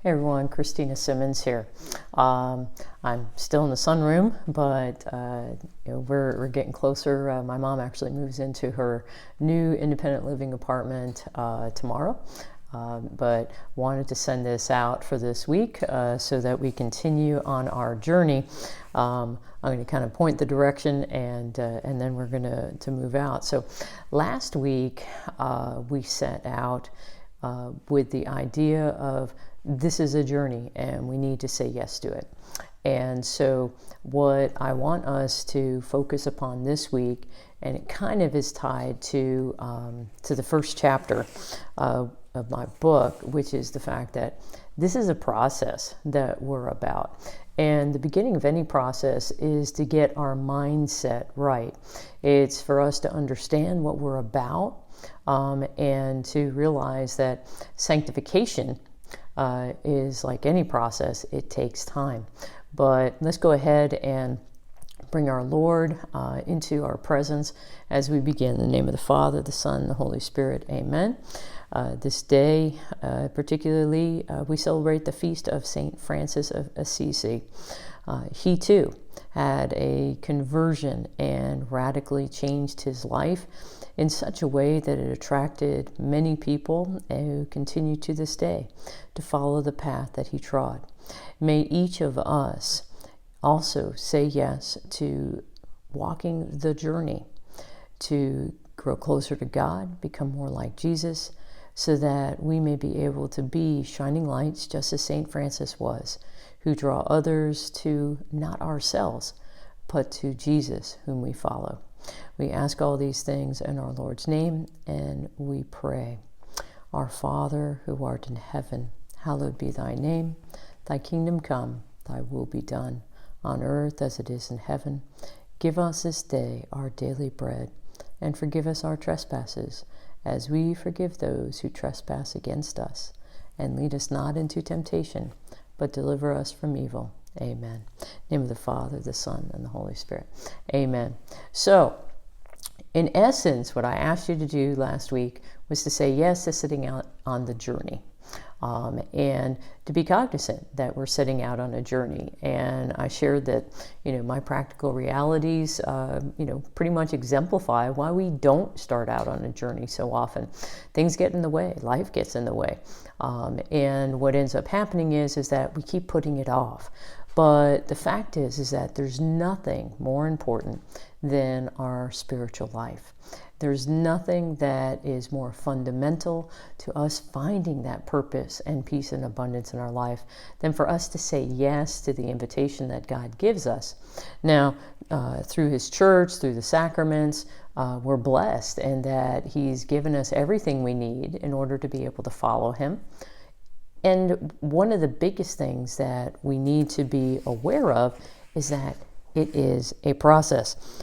Hey everyone, Christina Simmons here. I'm still in the sunroom, but we're getting closer. My mom actually moves into her new independent living apartment tomorrow, but wanted to send this out for this week so that we continue on our journey. I'm going to kind of point the direction, and then we're going to move out. So last week we set out with the idea of this is a journey and we need to say yes to it. And so what I want us to focus upon this week, and it kind of is tied to the first chapter of my book, which is the fact that this is a process that we're about. And the beginning of any process is to get our mindset right. It's for us to understand what we're about, and to realize that sanctification is like any process. It takes time. But let's go ahead and bring our Lord into our presence as we begin. In the name of the Father, the Son, and the Holy Spirit. Amen. This day, particularly, we celebrate the feast of St. Francis of Assisi. He too had a conversion and radically changed his life in such a way that it attracted many people who continue to this day to follow the path that he trod. May each of us also say yes to walking the journey to grow closer to God, become more like Jesus, so that we may be able to be shining lights just as St. Francis was, who draw others to not ourselves, but to Jesus, whom we follow. We ask all these things in our Lord's name, and we pray. Our Father, who art in heaven, hallowed be thy name. Thy kingdom come, thy will be done, on earth as it is in heaven. Give us this day our daily bread, and forgive us our trespasses, as we forgive those who trespass against us. And lead us not into temptation, but deliver us from evil. Amen. In the name of the Father, the Son, and the Holy Spirit. Amen. So, in essence, what I asked you to do last week was to say yes to setting out on the journey. And to be cognizant that we're setting out on a journey. And I shared that, my practical realities, pretty much exemplify why we don't start out on a journey so often. Things get in the way. Life gets in the way. And what ends up happening is that we keep putting it off. But the fact is that there's nothing more important than our spiritual life. There's nothing that is more fundamental to us finding that purpose and peace and abundance in our life than for us to say yes to the invitation that God gives us. Now, through His church, through the sacraments, we're blessed in that He's given us everything we need in order to be able to follow Him. And one of the biggest things that we need to be aware of is that it is a process.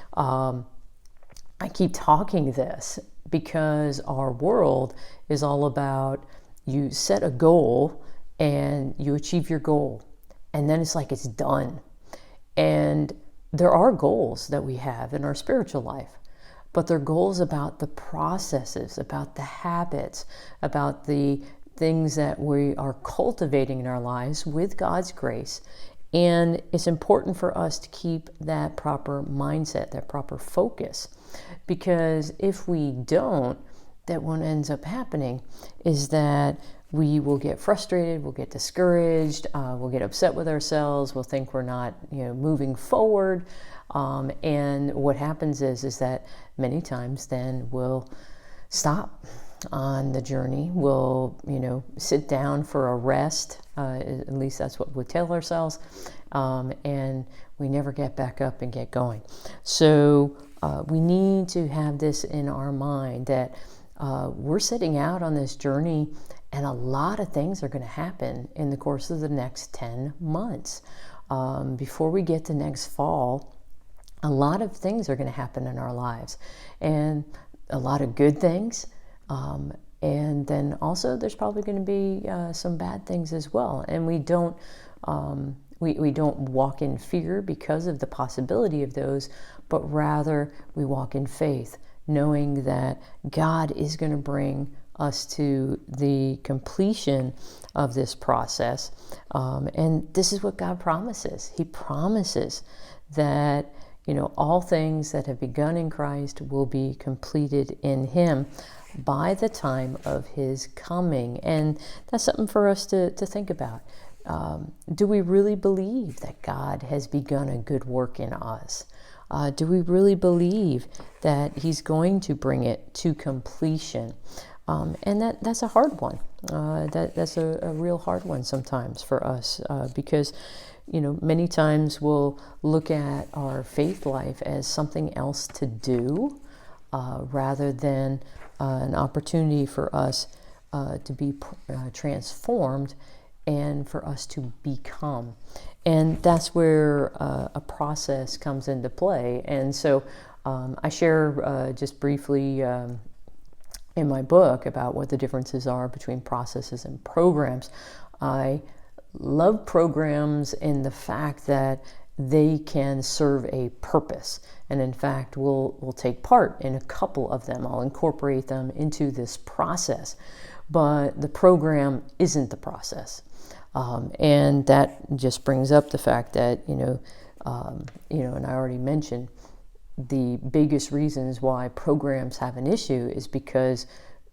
I keep talking this because our world is all about you set a goal and you achieve your goal, and then it's like it's done. And there are goals that we have in our spiritual life, but they're goals about the processes, about the habits, about the things that we are cultivating in our lives with God's grace. And it's important for us to keep that proper mindset, that proper focus. Because if we don't, that what ends up happening is that we will get frustrated, we'll get discouraged, we'll get upset with ourselves, we'll think we're not, moving forward. And what happens is that many times then we'll stop on the journey. We'll, sit down for a rest. At least that's what we tell ourselves. And we never get back up and get going. So we need to have this in our mind that we're setting out on this journey, and a lot of things are going to happen in the course of the next 10 months. Before we get to next fall, a lot of things are going to happen in our lives, and a lot of good things. And then also there's probably going to be some bad things as well. And we don't walk in fear because of the possibility of those, but rather we walk in faith, knowing that God is going to bring us to the completion of this process. And this is what God promises. He promises that, all things that have begun in Christ will be completed in Him by the time of His coming. And that's something for us to think about. Do we really believe that God has begun a good work in us? Do we really believe that He's going to bring it to completion? And that's a hard one. That's a real hard one sometimes for us because, many times we'll look at our faith life as something else to do rather than an opportunity for us to be transformed and for us to become. And that's where a process comes into play. And so I share just briefly in my book about what the differences are between processes and programs. I love programs in the fact that they can serve a purpose. And in fact, we'll take part in a couple of them. I'll incorporate them into this process. But the program isn't the process. And that just brings up the fact that, and I already mentioned, the biggest reasons why programs have an issue is because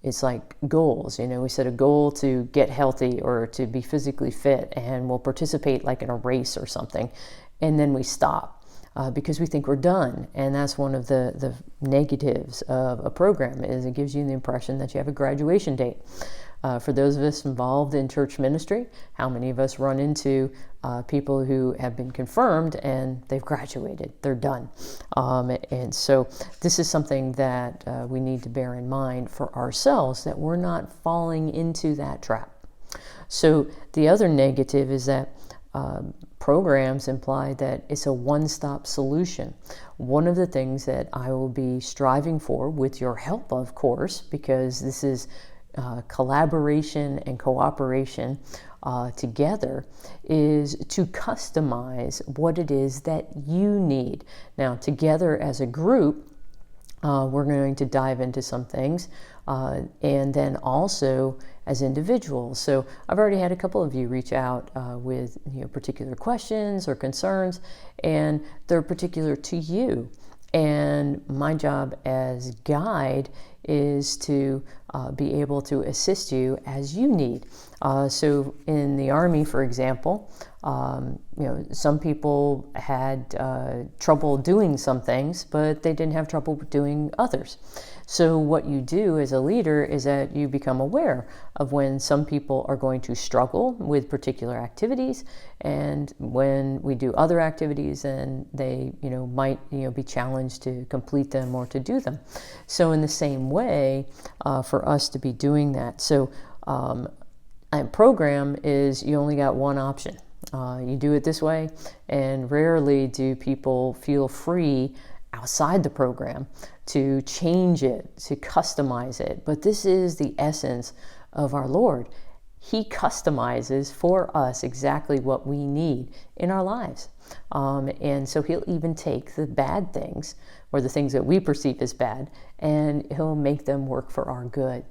it's like goals. We set a goal to get healthy or to be physically fit, and we'll participate like in a race or something, and then we stop because we think we're done. And that's one of the negatives of a program, is it gives you the impression that you have a graduation date. For those of us involved in church ministry, how many of us run into people who have been confirmed and they've graduated, they're done. And so this is something that we need to bear in mind for ourselves, that we're not falling into that trap. So the other negative is that programs imply that it's a one-stop solution. One of the things that I will be striving for, with your help, of course, because this is collaboration and cooperation together, is to customize what it is that you need. Now, together as a group, we're going to dive into some things, and then also as individuals. So I've already had a couple of you reach out with particular questions or concerns, and they're particular to you. And my job as guide is to be able to assist you as you need. So in the Army, for example, some people had trouble doing some things, but they didn't have trouble doing others. So what you do as a leader is that you become aware of when some people are going to struggle with particular activities, and when we do other activities and they might be challenged to complete them or to do them. So in the same way, for us to be doing that. So a program is, you only got one option. You do it this way, and rarely do people feel free outside the program to change it, to customize it. But this is the essence of our Lord. He customizes for us exactly what we need in our lives. And so He'll even take the bad things, or the things that we perceive as bad, and He'll make them work for our good.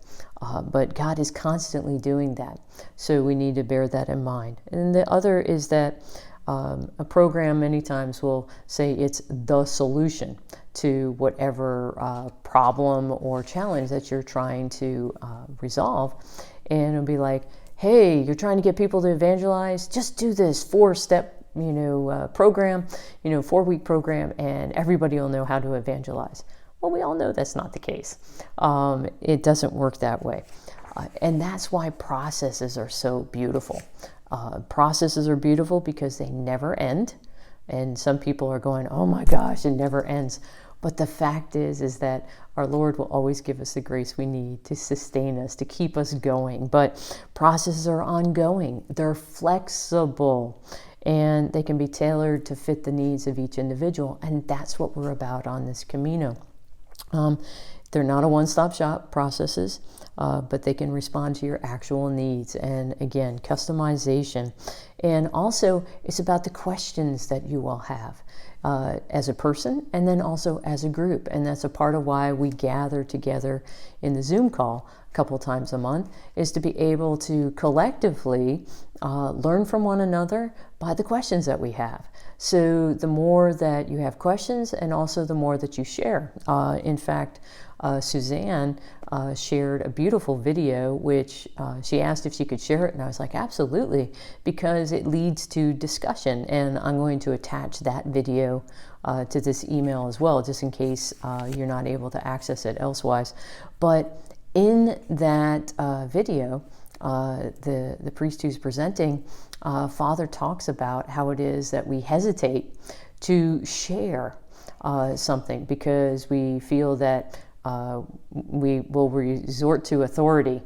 But God is constantly doing that. So we need to bear that in mind. And the other is that a program many times will say it's the solution to whatever problem or challenge that you're trying to resolve. And it'll be like, hey, you're trying to get people to evangelize? Just do this 4-step program, 4-week program, and everybody will know how to evangelize. Well, we all know that's not the case. It doesn't work that way. And that's why processes are so beautiful. Processes are beautiful because they never end. And some people are going, oh my gosh, it never ends. But the fact is that our Lord will always give us the grace we need to sustain us, to keep us going. But processes are ongoing. They're flexible, and they can be tailored to fit the needs of each individual. And that's what we're about on this Camino. They're not a one-stop shop, processes, but they can respond to your actual needs. And again, customization. And also, it's about the questions that you will have as a person, and then also as a group. And that's a part of why we gather together in the Zoom call couple times a month, is to be able to collectively learn from one another by the questions that we have. So the more that you have questions, and also the more that you share. In fact, Suzanne shared a beautiful video, which she asked if she could share it, and I was like, absolutely, because it leads to discussion, and I'm going to attach that video to this email as well, just in case you're not able to access it elsewise. But in that video, the priest who's presenting, Father talks about how it is that we hesitate to share something because we feel that we will resort to authority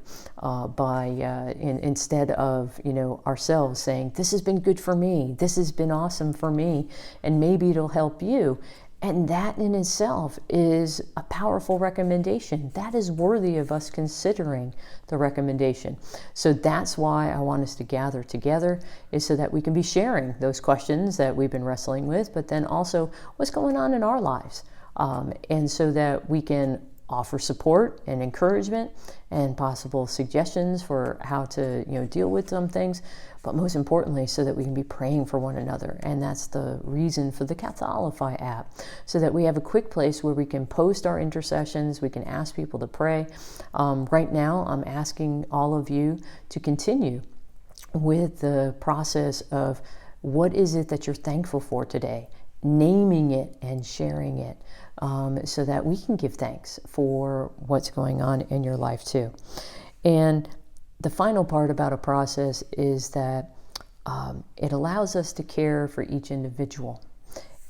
instead of ourselves saying, this has been good for me, this has been awesome for me, and maybe it'll help you. And that in itself is a powerful recommendation. That is worthy of us considering the recommendation. So that's why I want us to gather together, is so that we can be sharing those questions that we've been wrestling with, but then also what's going on in our lives. And so that we can offer support and encouragement and possible suggestions for how to deal with some things, but most importantly, so that we can be praying for one another. And that's the reason for the Catholify app, so that we have a quick place where we can post our intercessions, we can ask people to pray. Right now, I'm asking all of you to continue with the process of what is it that you're thankful for today, naming it and sharing it, so that we can give thanks for what's going on in your life too. And the final part about a process is that it allows us to care for each individual.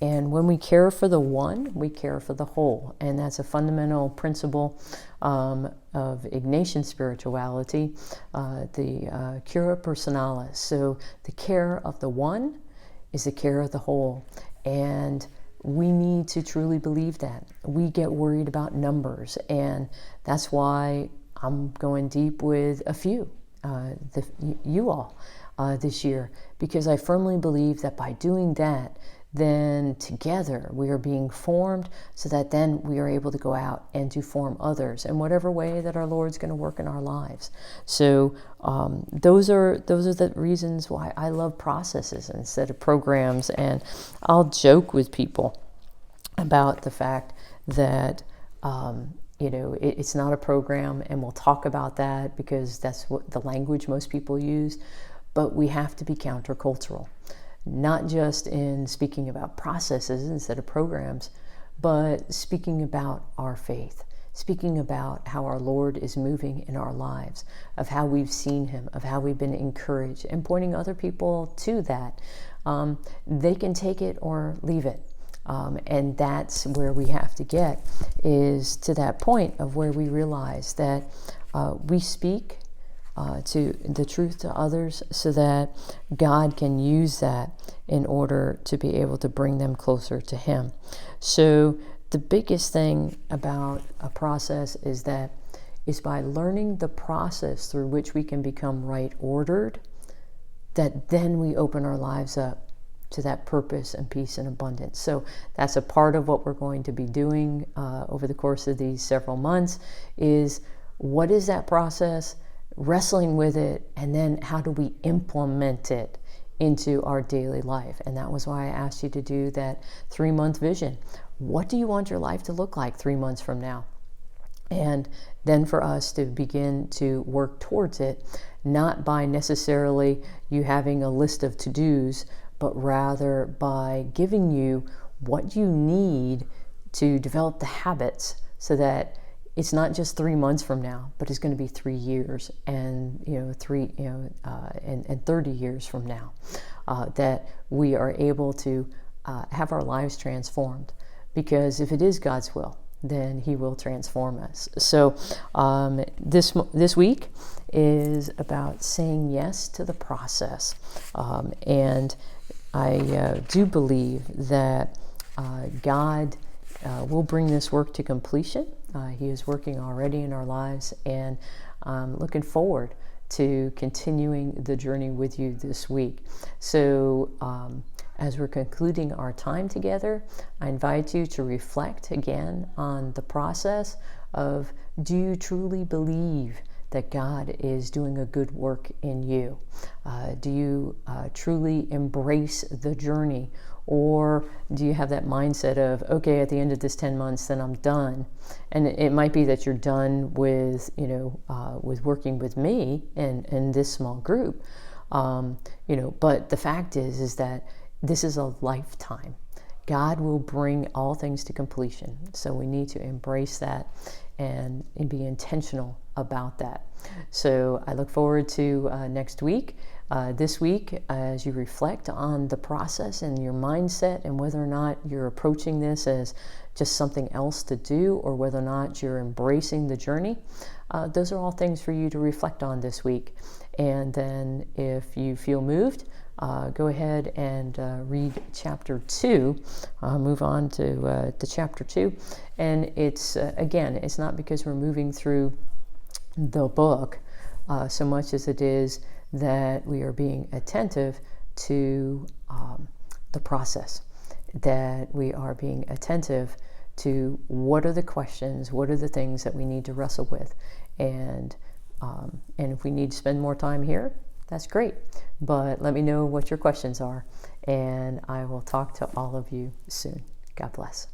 And when we care for the one, we care for the whole. And that's a fundamental principle of Ignatian spirituality, the cura personalis. So the care of the one is the care of the whole. And we need to truly believe that. We get worried about numbers, and that's why I'm going deep with a few, you all, this year, because I firmly believe that by doing that, then together we are being formed, so that then we are able to go out and to form others in whatever way that our Lord's going to work in our lives. So those are the reasons why I love processes instead of programs. And I'll joke with people about the fact that it's not a program, and we'll talk about that because that's what the language most people use. But we have to be countercultural, not just in speaking about processes instead of programs, but speaking about our faith, speaking about how our Lord is moving in our lives, of how we've seen him, of how we've been encouraged, and pointing other people to that. They can take it or leave it. And that's where we have to get, is to that point of where we realize that we speak to the truth to others, so that God can use that in order to be able to bring them closer to him. So the biggest thing about a process is by learning the process through which we can become right ordered, that then we open our lives up to that purpose and peace and abundance. So that's a part of what we're going to be doing over the course of these several months, is what is that process, wrestling with it, and then how do we implement it into our daily life. And that was why I asked you to do that 3-month vision. What do you want your life to look like 3 months from now? And then for us to begin to work towards it, not by necessarily you having a list of to-dos, but rather by giving you what you need to develop the habits, so that it's not just 3 months from now, but it's going to be 3 years and 30 years from now, that we are able to have our lives transformed. Because if it is God's will, then he will transform us. So this week is about saying yes to the process, and I do believe that God will bring this work to completion. He is working already in our lives, and I'm looking forward to continuing the journey with you this week. So as we're concluding our time together, I invite you to reflect again on the process of, do you truly believe that God is doing a good work in you? Do you truly embrace the journey? Or do you have that mindset of, okay, at the end of this 10 months, then I'm done? And it might be that you're done with, with working with me and this small group. But the fact is that this is a lifetime. God will bring all things to completion. So we need to embrace that and be intentional about that. So I look forward to next week. This week, as you reflect on the process and your mindset and whether or not you're approaching this as just something else to do or whether or not you're embracing the journey, those are all things for you to reflect on this week. And then if you feel moved, go ahead and read chapter 2. Move on to chapter 2. And it's, again, it's not because we're moving through the book so much as it is that we are being attentive to the process, that we are being attentive to what are the questions, what are the things that we need to wrestle with. And if we need to spend more time here, that's great. But let me know what your questions are, and I will talk to all of you soon. God bless.